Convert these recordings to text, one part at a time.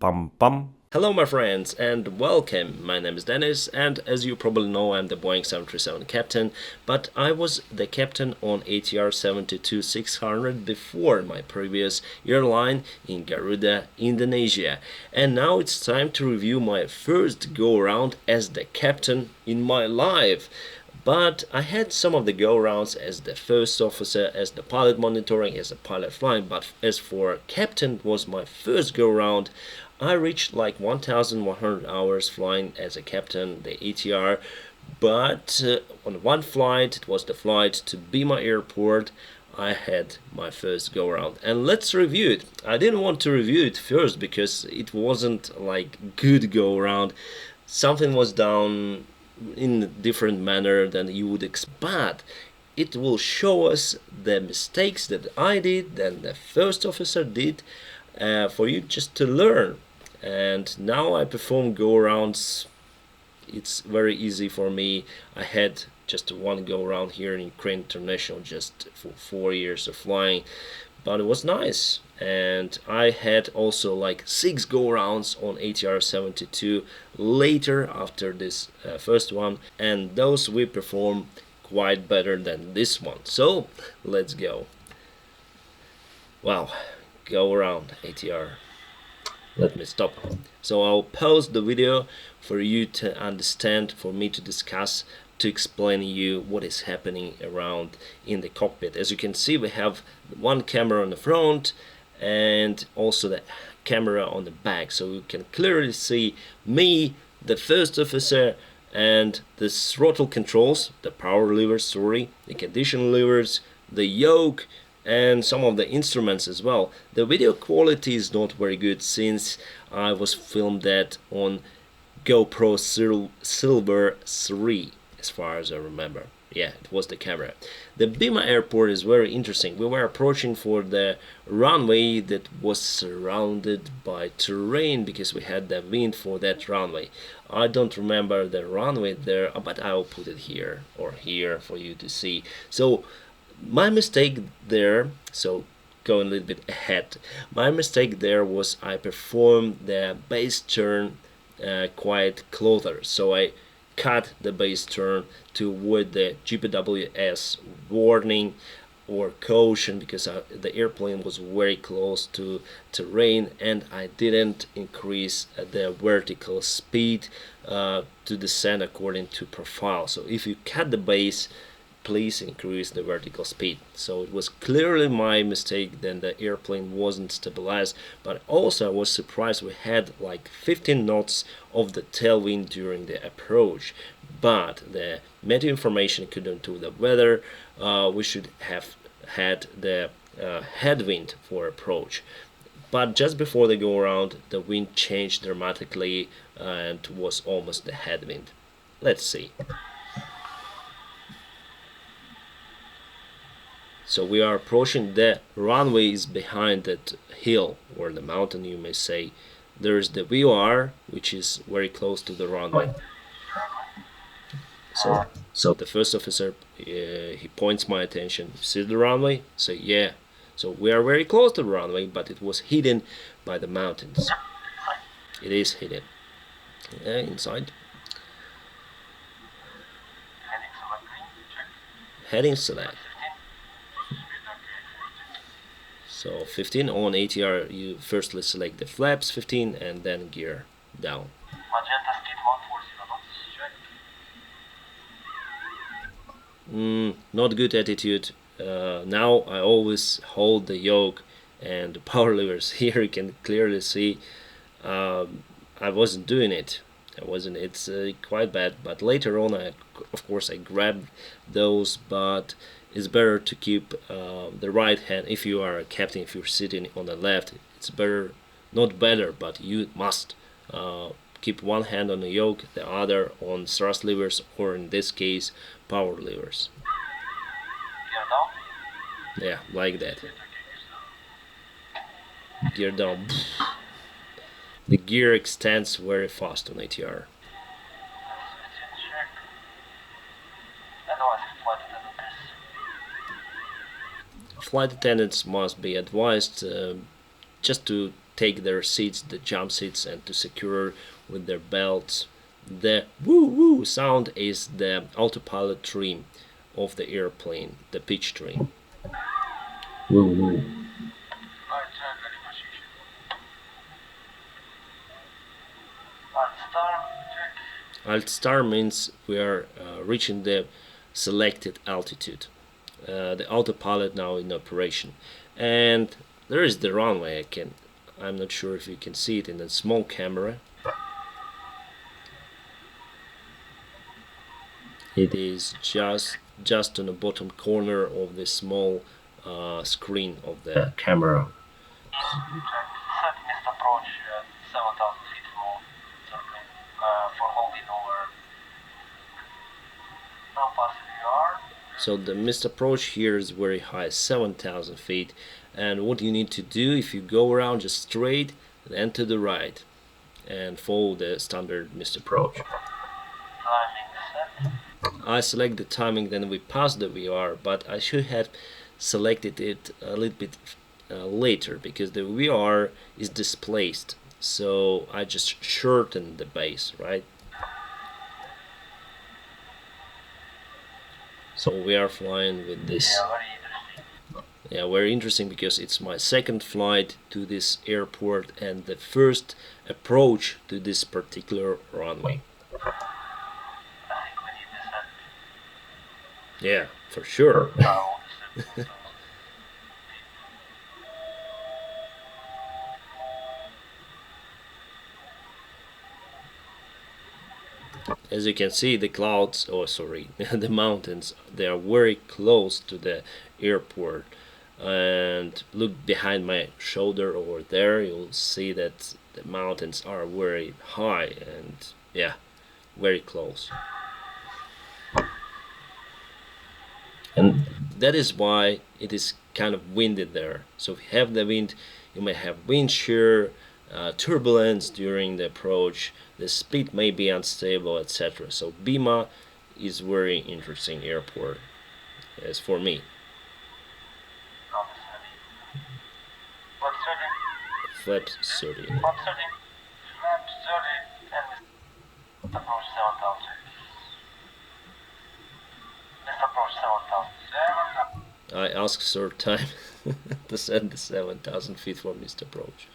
Pam pam. Hello my friends and welcome. My name is Dennis and as you probably know I'm the Boeing 737 captain, but I was the captain on ATR 72-600 before my previous airline in Garuda, Indonesia. And now it's time to review my first go around as the captain in my life. But I had some of the go-rounds as the first officer, as the pilot monitoring, as a pilot flying. But as for captain was my first go-round, I reached like 1,100 hours flying as a captain, the ATR. But on one flight, it was the flight to Bima airport, I had my first go around. And let's review it. I didn't want to review it first because it wasn't like good go around. Something was down in a different manner than you would expect. But it will show us the mistakes that I did, that the first officer did, for you just to learn. And now I perform go arounds. It's very easy for me. I had just one go around here in Ukraine International just for 4 years of flying, but it was nice. And I had also like 6 go rounds on ATR 72 later after this first one, and those we perform quite better than this one. So let's go. Wow, go around ATR. Let me stop. So I'll pause the video for you to understand, for me to discuss, to explain you what is happening around in the cockpit. As you can see, we have one camera on the front and also the camera on the back, so you can clearly see me, the first officer, and the throttle controls, the power levers, the condition levers, the yoke, and some of the instruments as well. The video quality is not very good since I was filmed that on GoPro Silver 3 as far as I remember. Yeah, it was the camera. The Bima airport is very interesting. We were approaching for the runway that was surrounded by terrain because we had the wind for that runway. I don't remember the runway there, but I'll put it here or here for you to see. So my mistake there, so going a little bit ahead, my mistake there was I performed the base turn quite closer. So I cut the base turn to avoid the GPWS warning or caution because the airplane was very close to terrain, and I didn't increase the vertical speed to descend according to profile. So if you cut the base, please increase the vertical speed. So it was clearly my mistake, then the airplane wasn't stabilized, but also I was surprised we had like 15 knots of the tailwind during the approach, but the meteo information couldn't do the weather. We should have had the headwind for approach, but just before the go around the wind changed dramatically and was almost the headwind. Let's see. So we are approaching the runway is behind that hill or the mountain, you may say. There's the VOR, which is very close to the runway. So the first officer, he points my attention. See the runway? Say yeah. So we are very close to the runway, but it was hidden by the mountains. It is hidden. Inside. Heading select. So 15 on ATR, you firstly select the flaps 15 and then gear down. Not good attitude. Now I always hold the yoke and the power levers. Here you can clearly see I wasn't doing it. It's quite bad. But later on, of course, I grabbed those. But it's better to keep the right hand. If you are a captain, if you're sitting on the left, it's better, not better, but you must keep one hand on the yoke, the other on thrust levers, or in this case, power levers. Yeah, like that. Gear down. The gear extends very fast on ATR. Flight attendants must be advised just to take their seats, the jump seats, and to secure with their belts. The woo woo sound is the autopilot trim of the airplane, the pitch trim. Woo woo. Alt star means we are reaching the selected altitude. The autopilot now in operation, and there is the runway. I'm not sure if you can see it in the small camera. It is just on the bottom corner of the small screen of the camera. So the missed approach here is very high, 7,000 feet. And what you need to do, if you go around just straight, then to the right, and follow the standard missed approach. I select the timing, then we pass the VR, but I should have selected it a little bit later because the VR is displaced. So I just shorten the base, right? So we are flying with this. Yeah, very interesting because it's my second flight to this airport and the first approach to this particular runway. Yeah, for sure. As you can see, the clouds, the mountains, they are very close to the airport. And look behind my shoulder over there, you'll see that the mountains are very high and yeah, very close. And that is why it is kind of windy there. So if you have the wind, you may have wind shear, turbulence during the approach, the speed may be unstable, etc. So Bima is very interesting airport as for me. Flap 30. I asked third time to send the 7,000 feet for missed approach.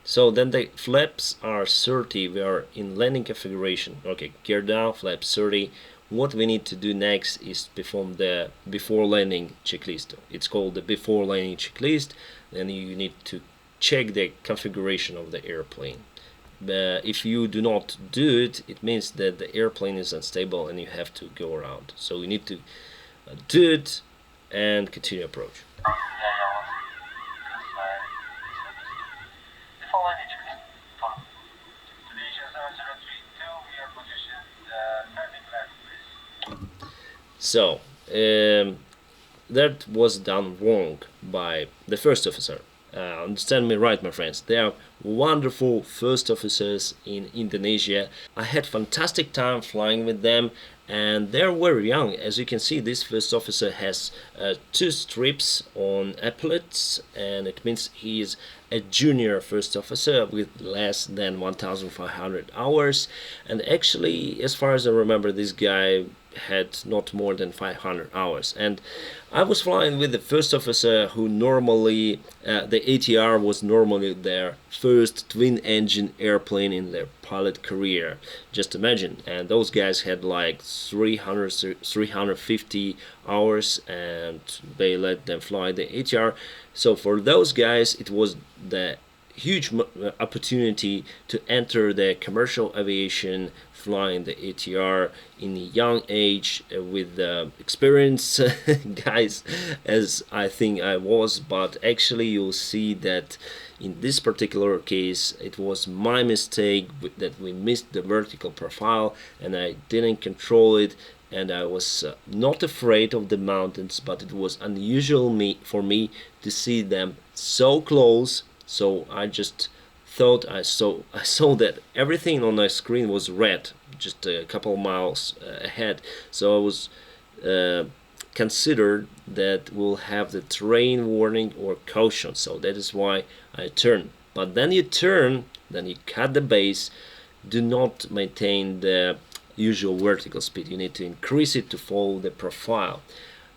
So then the flaps are 30. We are in landing configuration. Okay, gear down, flap 30. What we need to do next is perform the before landing checklist. It's called the before landing checklist. Then you need to check the configuration of the airplane. If you do not do it, it means that the airplane is unstable and you have to go around. So you need to do it and continue approach. So that was done wrong by the first officer. Understand me right, my friends. They are wonderful first officers in Indonesia. I had fantastic time flying with them, and they're very young. As you can see, this first officer has 2 strips on epaulets, and it means he is a junior first officer with less than 1,500 hours. And actually, as far as I remember, this guy had not more than 500 hours, and I was flying with the first officer who normally the ATR was normally their first twin engine airplane in their pilot career. Just imagine, and those guys had like 350 hours and they let them fly the ATR. So for those guys it was the huge opportunity to enter the commercial aviation, flying the ATR in a young age with experienced guys, as I think I was. But actually you'll see that in this particular case it was my mistake that we missed the vertical profile and I didn't control it, and I was not afraid of the mountains, but it was unusual for me to see them so close. So I just thought I saw that everything on my screen was red, just a couple of miles ahead. So I was considered that we'll have the terrain warning or caution. So that is why I turned but then you turn, then you cut the base. Do not maintain the usual vertical speed. You need to increase it to follow the profile.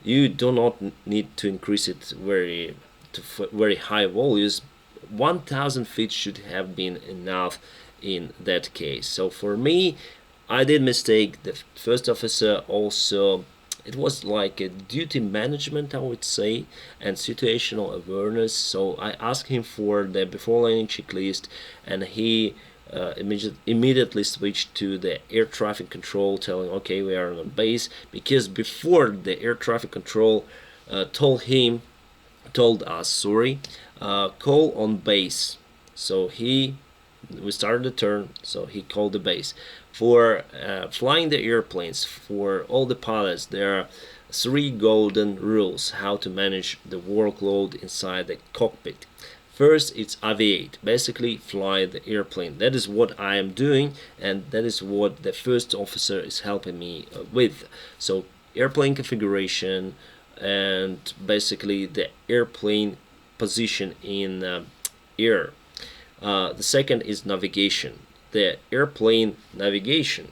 You do not need to increase it very high values. 1000 feet should have been enough in that case. So for me, I did mistake. The first officer also, it was like a duty management, I would say, and situational awareness. So I asked him for the before landing checklist, and he immediately switched to the air traffic control, telling, okay, we are on base, because before the air traffic control told us, sorry, call on base. So we started the turn, so he called the base. For flying the airplanes, for all the pilots, there are 3 golden rules how to manage the workload inside the cockpit. First, it's aviate, basically fly the airplane. That is what I am doing, and that is what the first officer is helping me with. So airplane configuration and basically the airplane position in air. The second is navigation, the airplane navigation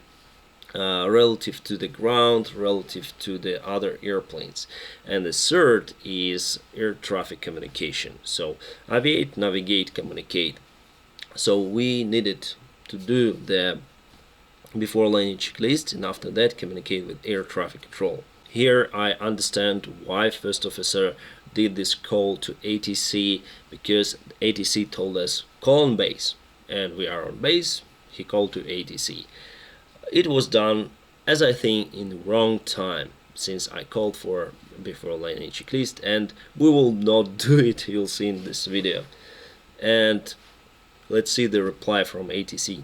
relative to the ground, relative to the other airplanes. And the third is air traffic communication. So aviate, navigate, communicate. So we needed to do the before landing checklist, and after that communicate with air traffic control. Here I understand why first officer did this call to ATC, because ATC told us call on base, and we are on base. He called to ATC. It was done, as I think, in the wrong time, since I called for before landing checklist, and we will not do it. You'll see in this video. And let's see the reply from ATC.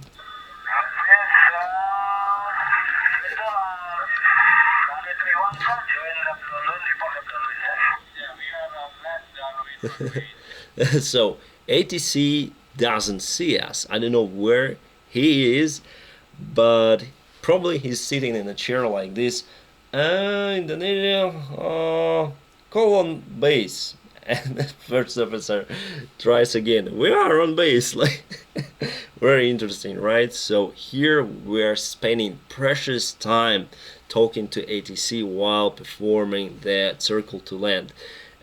So ATC doesn't see us. I don't know where he is, but probably he's sitting in a chair like this. Indonesia, call on base. And the first officer tries again. We are on base. Like, very interesting, right? So here we are spending precious time talking to ATC while performing the circle to land.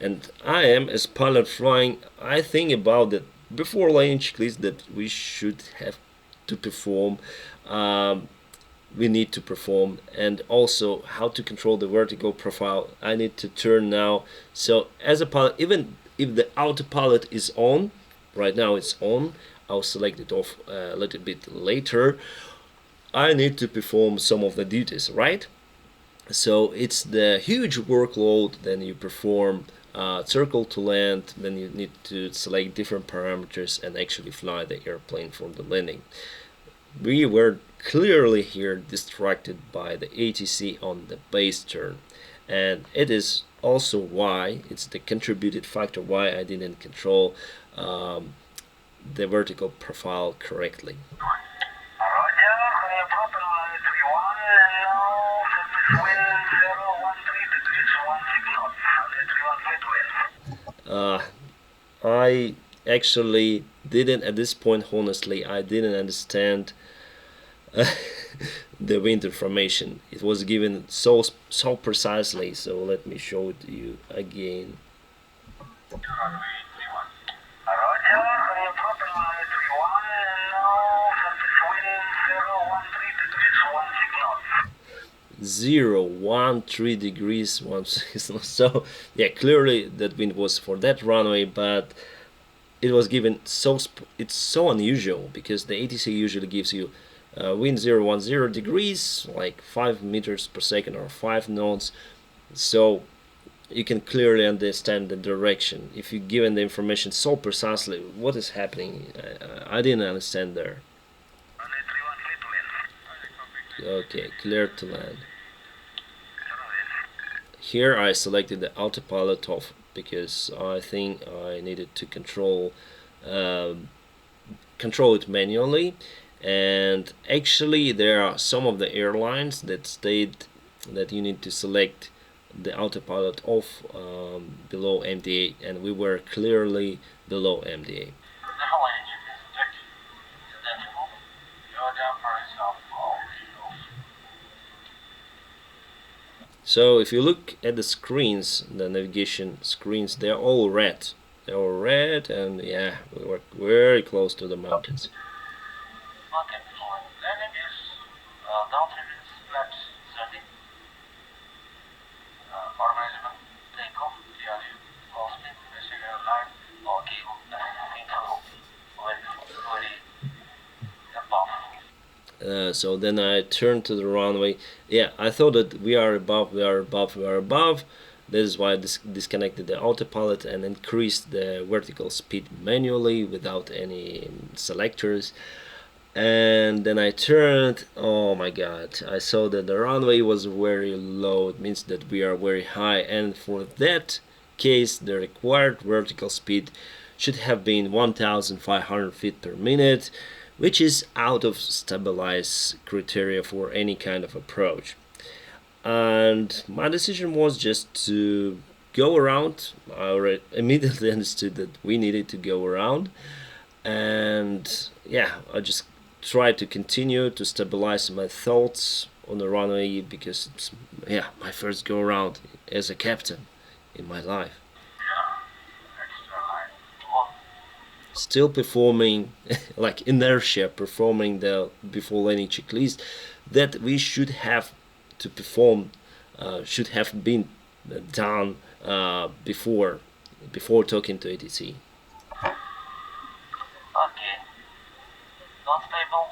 And I am, as pilot flying, I think about that before landing checklist that we should have to perform. We need to perform, and also how to control the vertical profile. I need to turn now. So as a pilot, even if the autopilot is on, right now it's on, I'll select it off a little bit later. I need to perform some of the duties, right? So it's the huge workload. Then you perform circle to land, then you need to select different parameters and actually fly the airplane for the landing. We were clearly here distracted by the ATC on the base turn, and it is also why it's the contributed factor why I didn't control the vertical profile correctly. I actually didn't, at this point, honestly, I didn't understand the wind information. It was given so precisely, so let me show it to you again. Runway 013 degrees 16 knots. So yeah, clearly that wind was for that runway, but it was given it's so unusual, because the ATC usually gives you wind 010 degrees, like 5 meters per second or 5 knots. So you can clearly understand the direction if you're given the information so precisely. What is happening? I didn't understand there. Okay, clear to land. Here I selected the autopilot off because I think I needed to control it manually. And actually there are some of the airlines that state that you need to select the autopilot off below MDA, and we were clearly below MDA. dampers of all vehicles. So if you look at the screens, the navigation screens, they're all red. They're all red, and yeah, we were very close to the mountains. Okay, landing is downstream is flaps 30. Organization takeoff via the Cockpit, basic airline, or cable intro very above. So then I turned to the runway. Yeah, I thought that we are above, we are above, we are above. This is why I disconnected the autopilot and increased the vertical speed manually without any selectors. And then I turned. Oh my god, I saw that the runway was very low. It means that we are very high, and for that case the required vertical speed should have been 1500 feet per minute, which is out of stabilized criteria for any kind of approach. And my decision was just to go around. I already immediately understood that we needed to go around, and yeah, I just tried to continue to stabilize my thoughts on the runway because it's, yeah, my first go around as a captain in my life. Still performing like inertia, performing the before landing checklist that we should have to perform, should have been done before talking to ATC. Okay, not stable.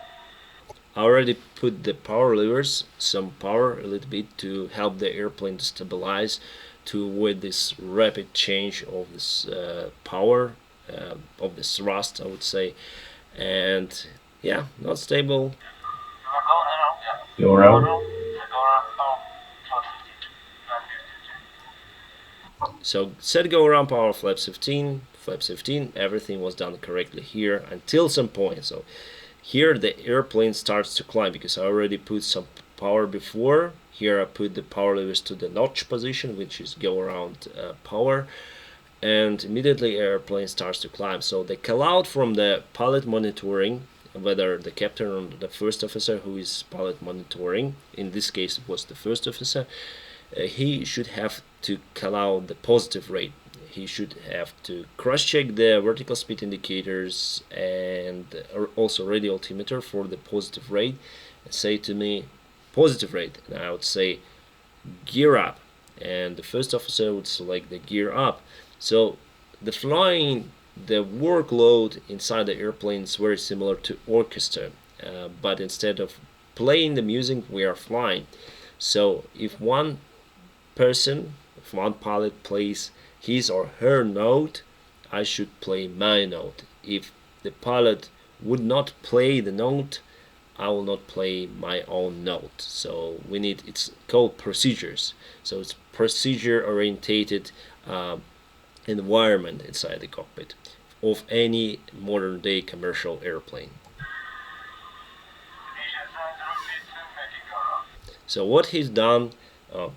I already put the power levers, some power a little bit to help the airplane to stabilize, to avoid this rapid change of this power, of this thrust, I would say. And yeah, not stable. Go around. So set go around power flaps 15, flaps 15, everything was done correctly here until some point. So here the airplane starts to climb because I already put some power before. Here I put the power levers to the notch position, which is go around power, and immediately airplane starts to climb. So they call out from the pilot monitoring, whether the captain or the first officer who is pilot monitoring, in this case it was the first officer, he should have to call out the positive rate. He should have to cross-check the vertical speed indicators and also radio altimeter for the positive rate and say to me positive rate, and I would say gear up, and the first officer would select the gear up. So the flying, the workload inside the airplane is very similar to orchestra, but instead of playing the music we are flying. So if one pilot plays his or her note, I should play my note. If the pilot would not play the note, I will not play my own note. So we need, it's called procedures. So it's procedure orientated environment inside the cockpit of any modern day commercial airplane. So what he's done,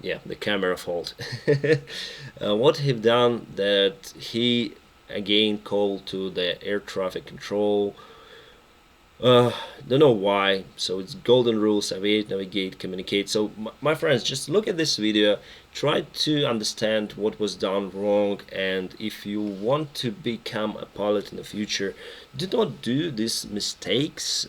yeah, the camera fault. What he's done that he again called to the air traffic control. Don't know why. So it's golden rules: aviate, navigate, communicate. So my friends, just look at this video, try to understand what was done wrong, and if you want to become a pilot in the future, do not do these mistakes.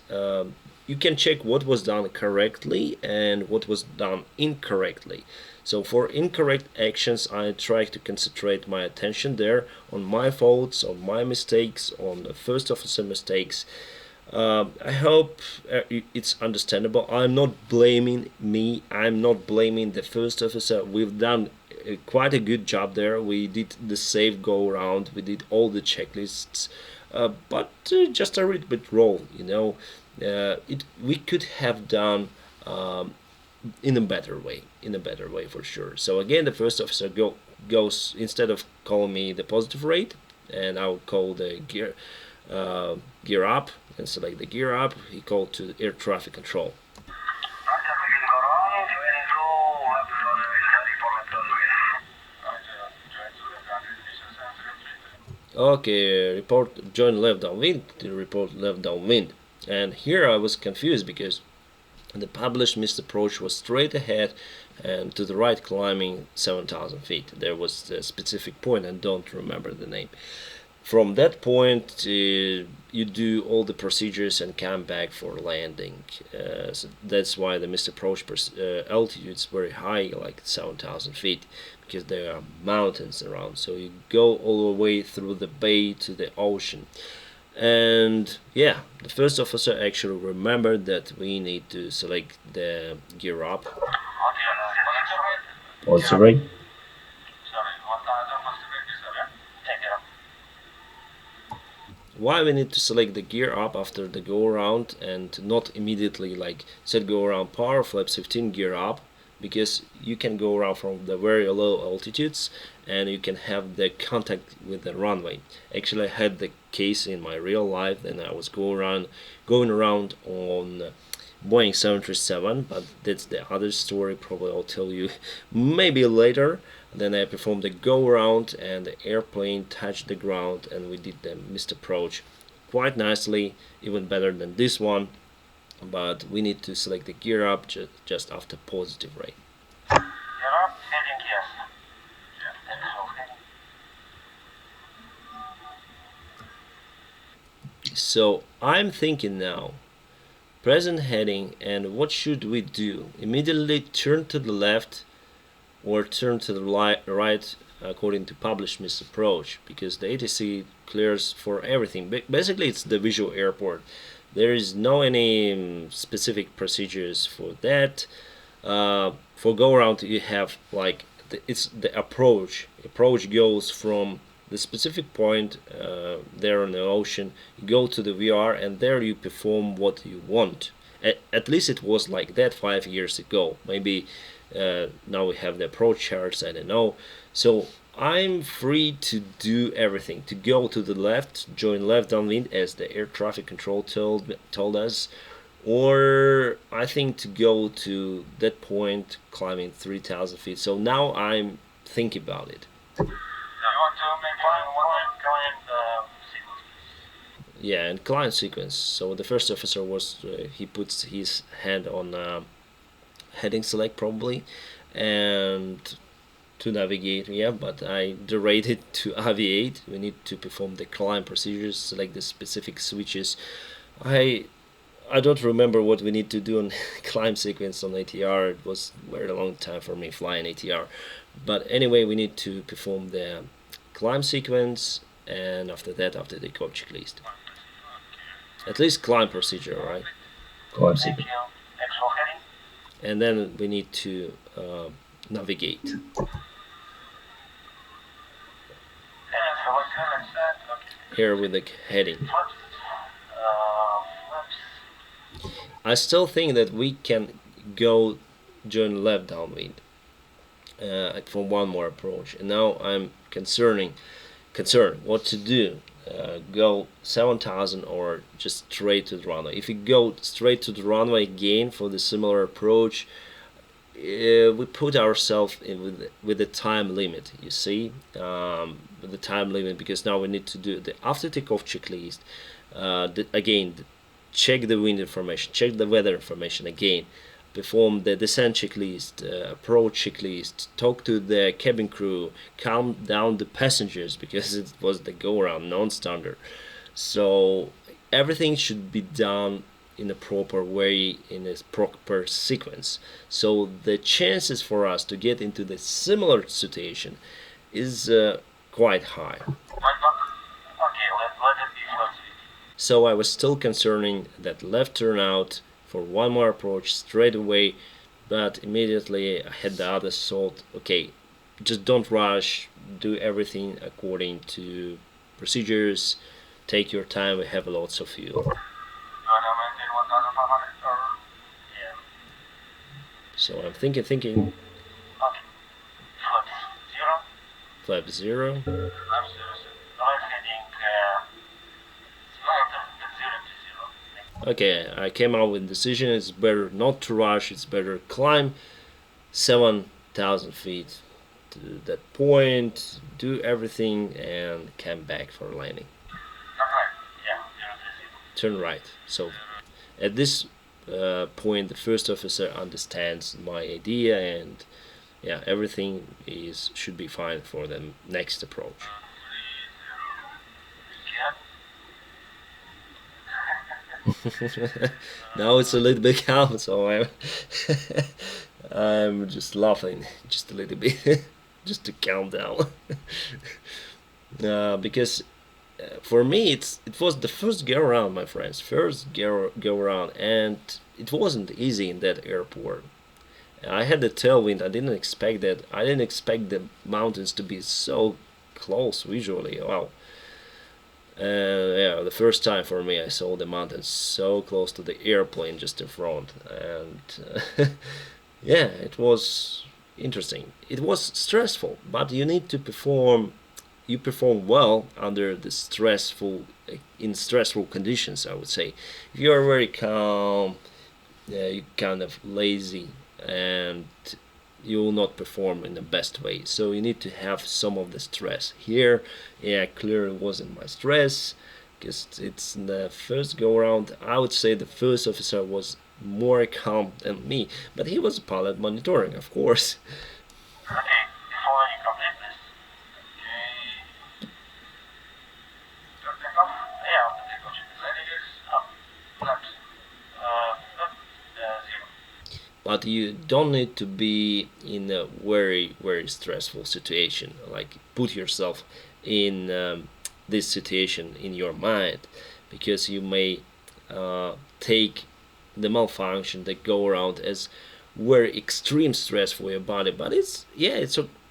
You can check what was done correctly and what was done incorrectly. So for incorrect actions, I try to concentrate my attention there on my faults, on my mistakes, on the first officer mistakes. I hope it's understandable. I'm not blaming me. I'm not blaming the first officer. We've done quite a good job there. We did the safe go around. We did all the checklists, but just a little bit wrong. We could have done in a better way. In a better way for sure. So again, the first officer goes, instead of calling me the positive rate, and I would call the gear up and select the gear up, he called to air traffic control. Okay, report join left downwind, to report left downwind. And here I was confused because the published missed approach was straight ahead and to the right, climbing 7,000 feet. There was a specific point, I don't remember the name. From that point, you do all the procedures and come back for landing. So that's why the missed approach altitude is very high, like 7,000 feet, because there are mountains around. So you go all the way through the bay to the ocean. And yeah, the first officer actually remembered that we need to select the gear up. What's the rate? Why we need to select the gear up after the go around and not immediately like set go around power flaps 15 gear up, because you can go around from the very low altitudes and you can have the contact with the runway. Actually, I had the case in my real life, and I was going around on Boeing 737, but that's the other story. Probably I'll tell you maybe later. Then I performed the go around and the airplane touched the ground and we did the missed approach quite nicely, even better than this one. But we need to select the gear up just after positive rate. Gear up, heading yes. So I'm thinking now, present heading, and what should we do? Immediately turn to the left or turn to the right according to published missed approach, because the ATC clears for everything. Basically, it's the visual airport. There is no any specific procedures for that. For go around, you have like it's the approach. Approach goes from the specific point there on the ocean. You go to the VR, and there you perform what you want. At least it was like that 5 years ago. Maybe now we have the approach charts, I don't know. So I'm free to do everything, to go to the left, join left downwind as the air traffic control told us, or I think to go to that point climbing 3,000 feet. So now I'm thinking about it. You want to make one sequence? Yeah, and climb sequence. So the first officer was he puts his hand on heading select probably, and to navigate, yeah, but I derated to Aviate. We need to perform the climb procedures, select the specific switches. I don't remember what we need to do on climb sequence on ATR. It was a very long time for me flying ATR. But anyway, we need to perform the climb sequence, and after that, after the code checklist. At least climb procedure, right? Climb sequence. Actual heading. And then we need to navigate. Here with the heading. I still think that we can go join left downwind for one more approach. And now I'm concerned what to do. Go 7,000 or just straight to the runway. If you go straight to the runway again for the similar approach, we put ourselves in with the time limit. You see, with the time limit, because now we need to do the after takeoff checklist. Again, check the wind information, check the weather information again, perform the descent checklist, approach checklist, talk to the cabin crew, calm down the passengers, because it was the go around non-standard. So everything should be done in a proper way, in a proper sequence. So the chances for us to get into the similar situation is quite high. So I was still concerning that left turnout for one more approach straight away, but immediately I had the other thought, okay, just don't rush, do everything according to procedures, take your time, we have lots of fuel. So I'm thinking. Flap 0. Okay, I came out with a decision. It's better not to rush. It's better climb 7,000 feet to that point, do everything, and come back for landing. Turn right. So at this point, the first officer understands my idea, and yeah, everything should be fine for the next approach. Now it's a little bit calm, so I'm just laughing just a little bit, just to calm down. Because for me, it was the first go around, my friends, first go around, and it wasn't easy in that airport. I had the tailwind. I didn't expect that. I didn't expect the mountains to be so close visually. Wow. Yeah, the first time for me, I saw the mountains so close to the airplane just in front, and yeah, it was interesting. It was stressful, but you need to perform. You perform well under the in stressful conditions, I would say. If you are very calm, you kind of lazy, and you will not perform in the best way. So you need to have some of the stress. Here, yeah, clearly wasn't my stress, because it's the first go around. I would say the first officer was more calm than me, but he was pilot monitoring, of course. Okay, before you complete this, okay. Your takeoff? Yeah, the takeoff should be ready. Up, flaps. Up, zero. But you don't need to be in a very stressful situation. Like, put yourself in this situation in your mind, because you may take the malfunction that go around as very extreme stress for your body. But it's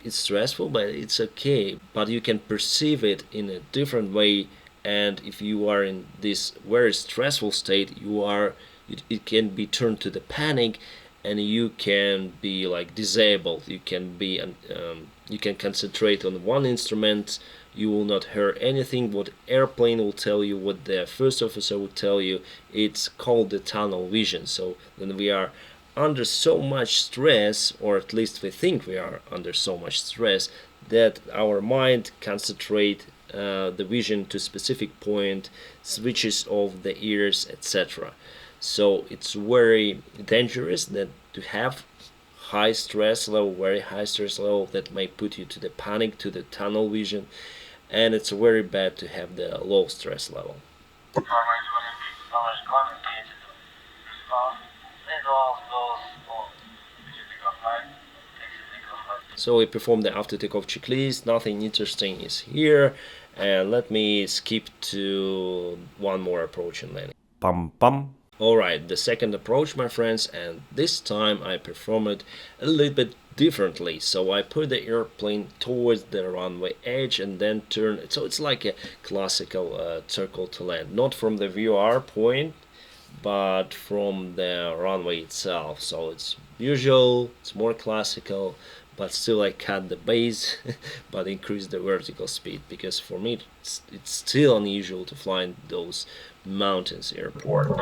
stressful, but it's okay. But you can perceive it in a different way, and if you are in this very stressful state, it can be turned to the panic, and you can be like disabled. You can concentrate on one instrument. You will not hear anything what airplane will tell you, what the first officer will tell you. It's called the tunnel vision. So when we are under so much stress, or at least we think we are under so much stress, that our mind concentrate the vision to specific point, switches off the ears, etc. So it's very dangerous that to have very high stress level that may put you to the panic, to the tunnel vision, and it's very bad to have the low stress level. So we perform the after takeoff checklist. Nothing interesting is here, and let me skip to one more approach and landing. Pam pam. Alright, the second approach, my friends, and this time I perform it a little bit differently. So I put the airplane towards the runway edge and then turn it. So it's like a classical circle to land, not from the VR point, but from the runway itself. So it's usual, it's more classical, but still I cut the base but increase the vertical speed, because for me it's still unusual to fly in those mountains airport.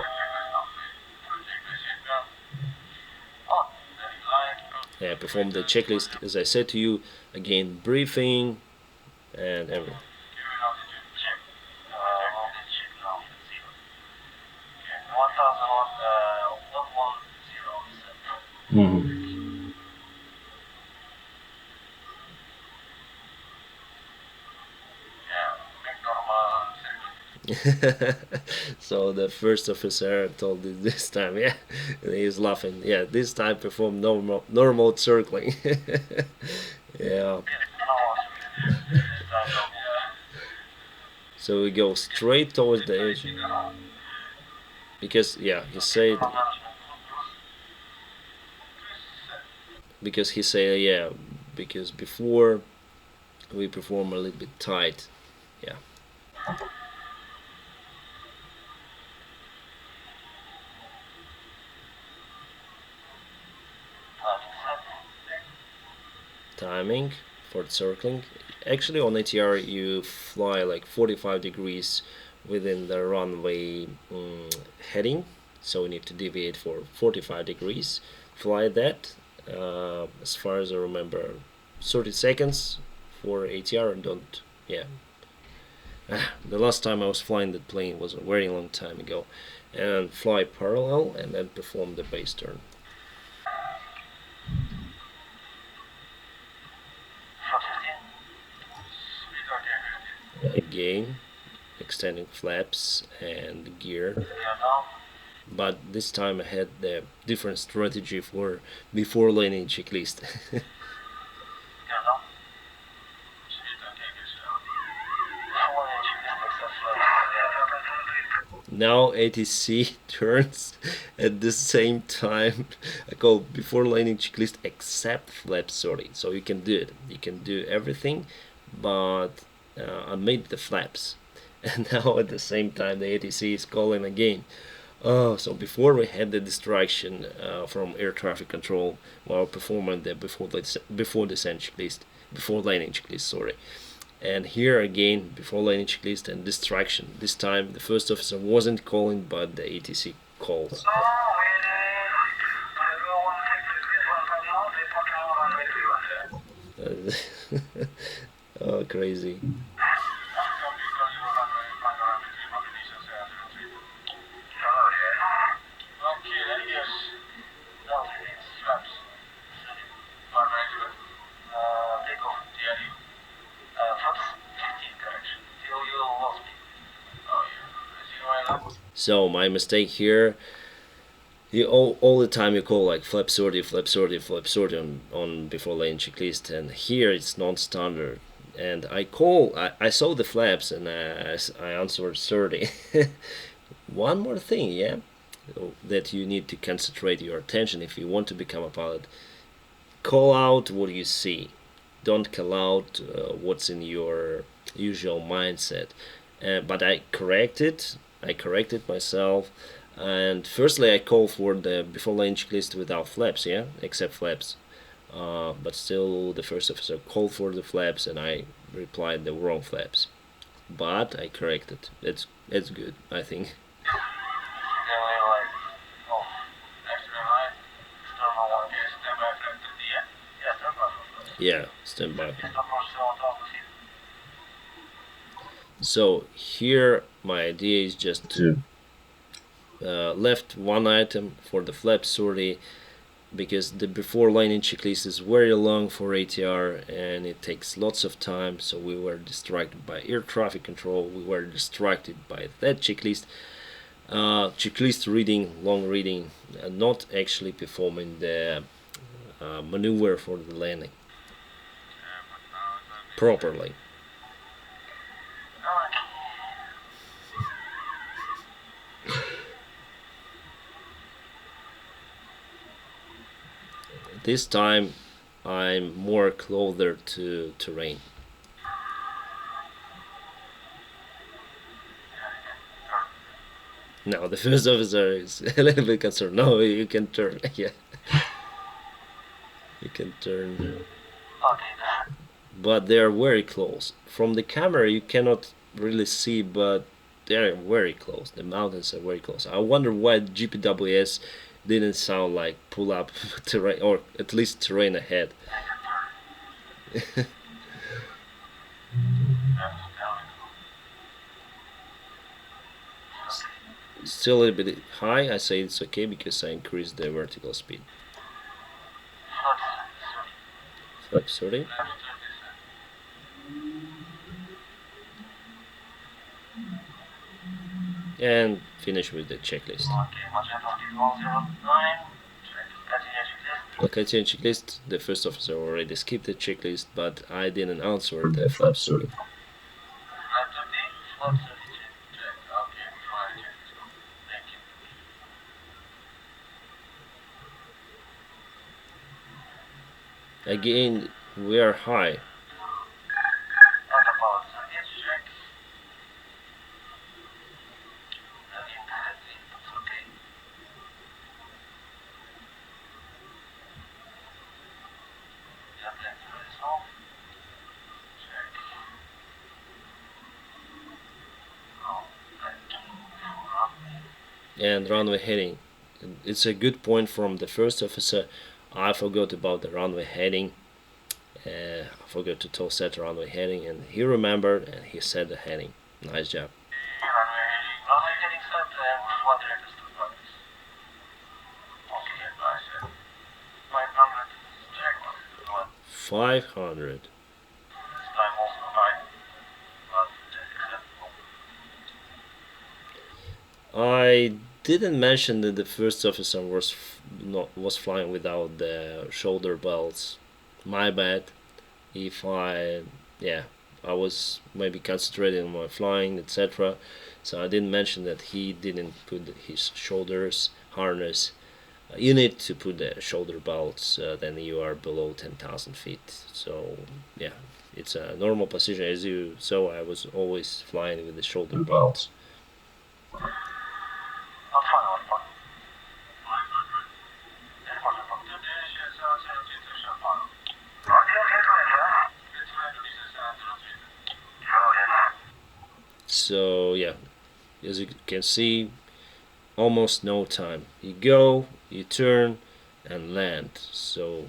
Yeah, perform the checklist as I said to you. Again, briefing and everything. Mm-hmm. So the first officer told it this time, yeah, he's laughing. Yeah, this time perform normal circling. Yeah. So we go straight towards the edge, because yeah, he said yeah, because before we perform a little bit tight. Yeah. Timing for the circling. Actually on ATR you fly like 45 degrees within the runway heading, so we need to deviate for 45 degrees, fly that as far as I remember 30 seconds for ATR, and don't, yeah, The last time I was flying that plane was a very long time ago, and fly parallel and then perform the base turn. Again, extending flaps and gear, but this time I had the different strategy for before landing checklist. Now ATC turns at the same time. I call before landing checklist except flap sorting. So you can do it. You can do everything, but I made the flaps. And now at the same time the ATC is calling again. Oh, so before we had the distraction from air traffic control while performing the before descent checklist, before landing checklist, sorry. And here again, before landing checklist and distraction. This time the first officer wasn't calling, but the ATC calls. Oh, crazy. So my mistake here, you all the time you call like flap sortie on before landing checklist, and here it's non-standard. And I saw the flaps and I answered 30. One more thing, yeah, that you need to concentrate your attention if you want to become a pilot. Call out what you see. Don't call out what's in your usual mindset. But I corrected myself, and firstly I call for the before landing checklist without flaps, yeah, except flaps. But still the first officer called for the flaps and I replied the wrong flaps. But I corrected. It's good, I think. Yeah, stand by. So here my idea is just to left one item for the flap sortie, because the before landing checklist is very long for ATR and it takes lots of time. So we were distracted by air traffic control, we were distracted by that checklist, checklist reading, long reading, not actually performing the maneuver for the landing properly. This time I'm more closer to terrain. Now the first officer is a little bit concerned. No, you can turn. Yeah, you can turn. But they are very close. From the camera you cannot really see, but they are very close. The mountains are very close. I wonder why GPWS didn't sound like pull up terrain, or at least terrain ahead. Still a little bit high. I say it's okay because I increased the vertical speed. Flap sortie. And finish with the checklist. Okay, checklist. The first officer already skipped the checklist, but I didn't answer the flap sortie. Again, we are high. And runway heading. It's a good point from the first officer. I forgot about the runway heading. I forgot to tell set runway heading, and he remembered and he set the heading. Nice job. Runway getting set and what latest developments? Okay, I said 500 check was 500. this time also 5, but acceptable. I didn't mention that the first officer was flying without the shoulder belts. My bad. If I, yeah, I was maybe concentrating on my flying, etc. So I didn't mention that he didn't put his shoulders harness. You need to put the shoulder belts. Then you are below 10,000 feet. So yeah, it's a normal position as you saw. I was always flying with the shoulder belts. Not fun, not fun. Airport from Indonesia, South Indonesia, fun. Okay, Indonesia. So yeah, as you can see, almost no time. You go, you turn, and land. So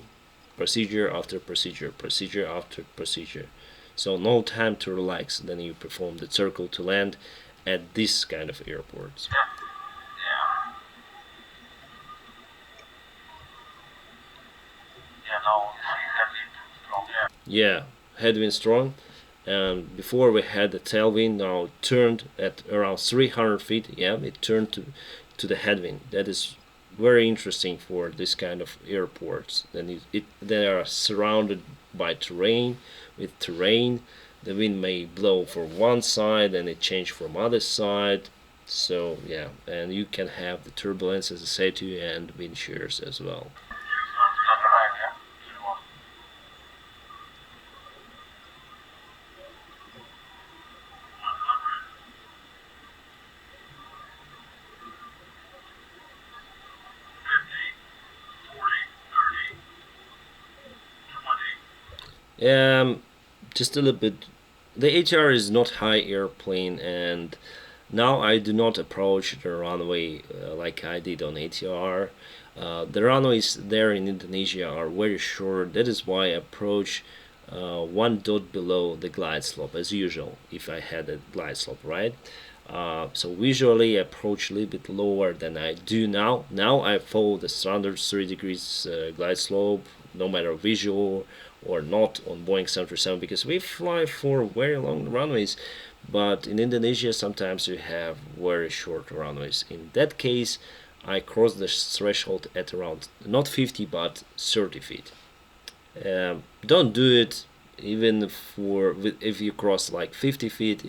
procedure after procedure, procedure after procedure. So no time to relax. Then you perform the circle to land at this kind of airports. Yeah, now you see headwind strong. Yeah, headwind strong. And before we had the tailwind, now it turned at around 300 feet. Yeah, it turned to the headwind. That is very interesting for this kind of airports. Then they are surrounded by terrain. With terrain, the wind may blow from one side and it change from other side. So yeah, and you can have the turbulence, as I say to you, and wind shears as well. Just a little bit. The ATR is not high airplane, and now I do not approach the runway like I did on ATR. The runways there in Indonesia are very short. That is why I approach one dot below the glide slope as usual. If I had a glide slope, right? So visually I approach a little bit lower than I do now. Now I follow the standard 3 degrees glide slope, no matter visual or not on Boeing 737, because we fly for very long runways. But in Indonesia, sometimes you have very short runways. In that case, I cross the threshold at around not 50 but 30 feet. Don't do it even for if you cross like 50 feet.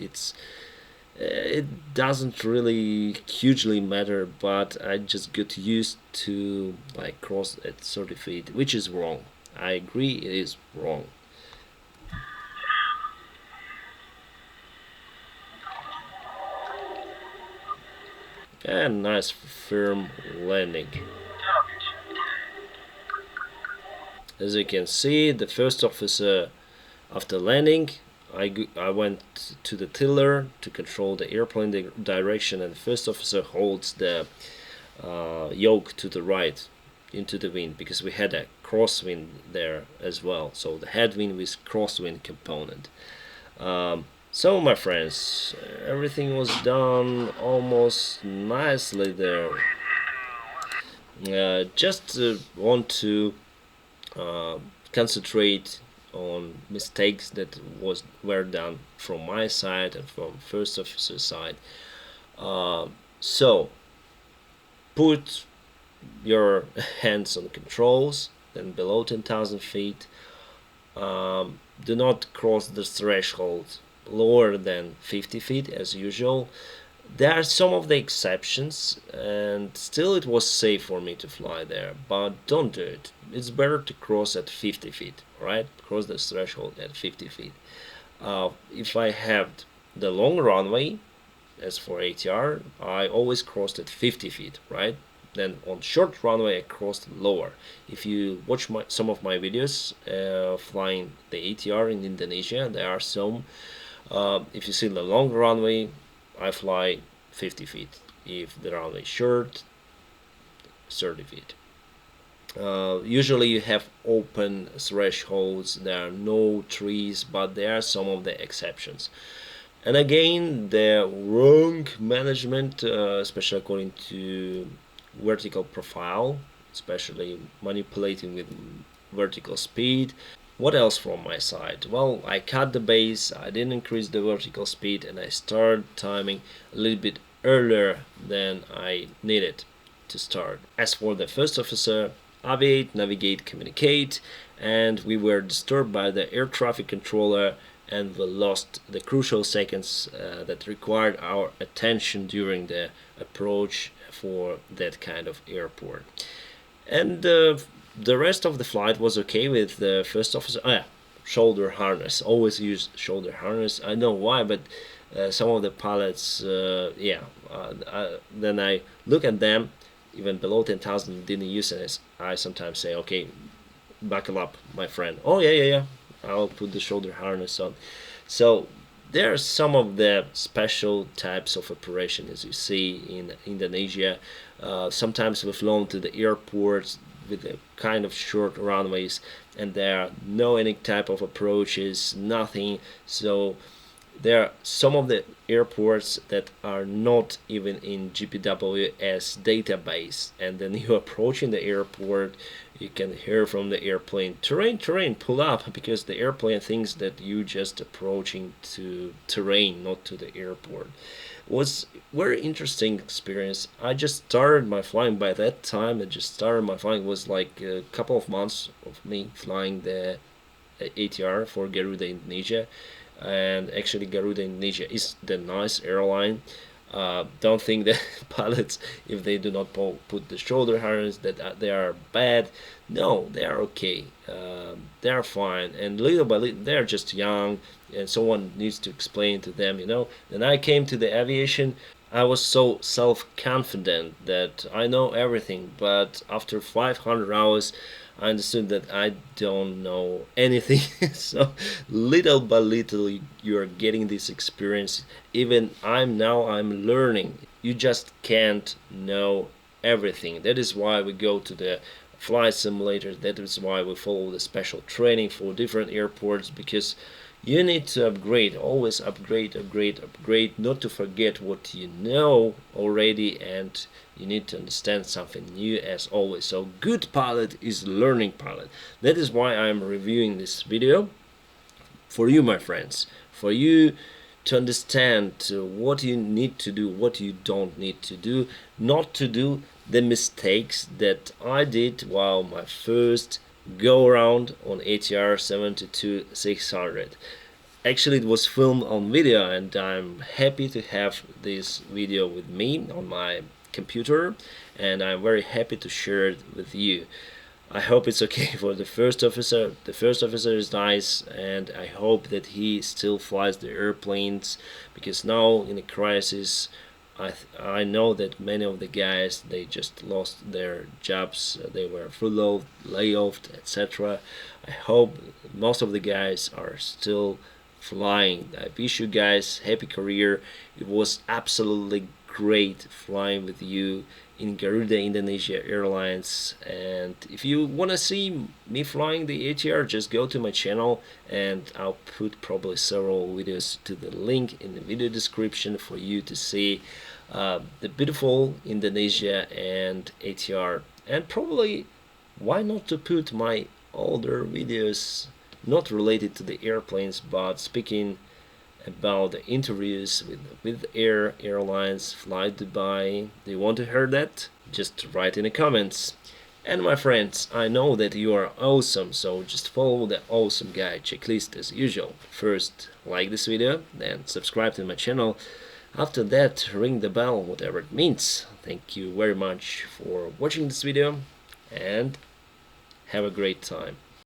It doesn't really hugely matter, but I just got used to like cross at 30 feet, which is wrong. I agree, it is wrong. And nice firm landing. As you can see, the first officer, after landing, I went to the tiller to control the airplane direction, and the first officer holds the yoke to the right into the wind, because we had a crosswind there as well. So the headwind with crosswind component. So my friends, everything was done almost nicely there. Just want to concentrate on mistakes that were done from my side and from first officer's side. So put your hands on controls, then below 10,000 feet. Do not cross the threshold lower than 50 feet as usual. There are some of the exceptions, and still it was safe for me to fly there, but don't do it. It's better to cross at 50 feet, right? Cross the threshold at 50 feet. If I have the long runway, as for ATR, I always crossed at 50 feet, right? Then on short runway, I crossed lower. If you watch some of my videos flying the ATR in Indonesia, there are some. If you see the long runway, I fly 50 feet. If the runway is short, 30 feet. Usually you have open thresholds, there are no trees, but there are some of the exceptions. And again, the wrong management, especially according to vertical profile, especially manipulating with vertical speed. What else from my side? Well, I cut the base, I didn't increase the vertical speed, and I started timing a little bit earlier than I needed to start. As for the first officer, aviate, navigate, communicate, and we were disturbed by the air traffic controller and we lost the crucial seconds that required our attention during the approach for that kind of airport. And the rest of the flight was okay with the first officer. Oh, yeah, shoulder harness. Always use shoulder harness. I don't know why, but some of the pilots, then I look at them, even below 10,000 didn't use it. I sometimes say, okay, buckle up, my friend. Oh, yeah. I'll put the shoulder harness on. So there are some of the special types of operation as you see in Indonesia. Sometimes we've flown to the airports with a kind of short runways and there are no any type of approaches, nothing. So there are some of the airports that are not even in GPWS database, and then you're approaching the airport, you can hear from the airplane, terrain, pull up, because the airplane thinks that you just approaching to terrain, not to the airport. It was very interesting experience. I just started my flying by that time. I just started my flying. It was like a couple of months of me flying the ATR for Garuda-Indonesia, and actually Garuda-Indonesia is the nice airline. Don't think that pilots, if they do not put the shoulder harness, that they are bad. No, they are okay. They are fine, and little by little, they are just young, and someone needs to explain to them. Then I came to the aviation. I was so self-confident that I know everything, but after 500 hours, I understood that I don't know anything. So little by little, you are getting this experience. Even I'm learning. You just can't know everything. That is why we go to the flight simulator. That is why we follow the special training for different airports, because you need to upgrade, always upgrade, not to forget what you know already, and you need to understand something new as always. So good pilot is learning pilot. That is why I'm reviewing this video for you, my friends, for you to understand what you need to do, what you don't need to do, not to do the mistakes that I did while my first go around on ATR 72-600. Actually, it was filmed on video, and I'm happy to have this video with me on my computer, and I'm very happy to share it with you. I hope it's okay for the first officer. The first officer is nice, and I hope that he still flies the airplanes, because now in a crisis, I know that many of the guys, they just lost their jobs, they were furloughed, layoffed, etc. I hope most of the guys are still flying. I wish you guys happy career. It was absolutely great flying with you in Garuda-Indonesia Airlines, and if you want to see me flying the ATR, just go to my channel, and I'll put probably several videos to the link in the video description for you to see the beautiful Indonesia and ATR. And probably why not to put my older videos not related to the airplanes, but speaking about the interviews with airlines, Fly Dubai. Do you want to hear that? Just write in the comments. And my friends, I know that you are awesome, so just follow the awesome guide checklist as usual. First, like this video, then subscribe to my channel. After that, ring the bell, whatever it means. Thank you very much for watching this video, and have a great time.